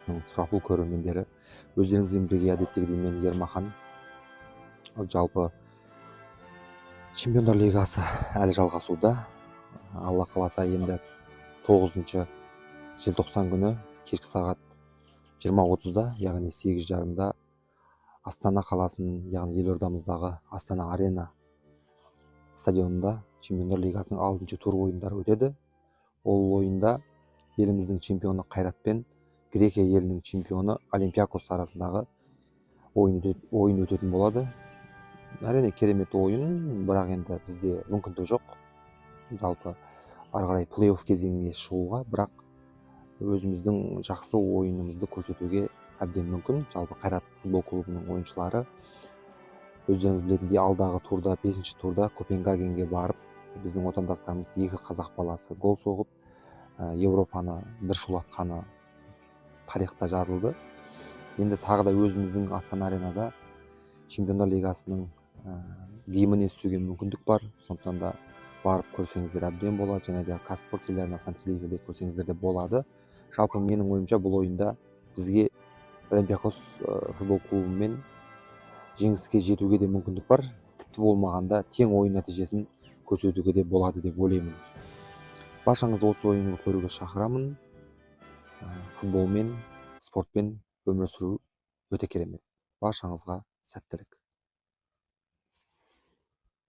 сұрапыл көрермендері, өздеріңізбен бірге әдеттегідей мен Ермахан. Жалпы Чемпиондар Лигасы әлі жалғасуда. Алла қаласа енді 9 желтоқсан күні кешкі сағат 20:30-да, яғни 8:30-да Астана қаласының, яғни елордамыздағы Астана Арена стадионында Чемпиондар Лигасының 6-шы тур ойындары өтеді. Ол ойында еліміздің чемпионы Қайрат пен Грекия елінің чемпионы Олимпиакос арасындағы ойын өтетін болады. Әрине керемет ойын, бірақ енді бізде мүмкіндік жоқ. Жалпы ары қарай плей-офф кезеңіне шығуға, бірақ өзіміздің жақсы ойынымызды көрсетуге әбден мүмкін. Жалпы Қайрат футбол клубының ойыншылары өздеріңіз білетіндей алдағы турда, 5-ші турда Копенгагенге барып, біздің отандастарымыз 2 қазақ баласы гол соғып, Европаны бір шулатқаны тарихта жазылды. Енді тағы да өзіміздің Астана Аренада Чемпиондар Лигасының гимнін естуге мүмкіндік бар. Сондықтан да барып көрсеңіздер әбден болады, және де Қазспорт телеарнасынан тікелей эфирде көрсеңіздер де болады. Жалпы менің ойымша бұл ойында бізге Олимпиакос футбол клубымен жеңіске жетуге де мүмкіндік бар. Тіпті болмағанда тең ойын нәтижесін көрсетуге де болады деп ойлаймын. Баршаңызды осы ойынды көруге шақырамын. Футболмен, спортпен өмір сүру өте керемет. Баршаңызға сәттілік.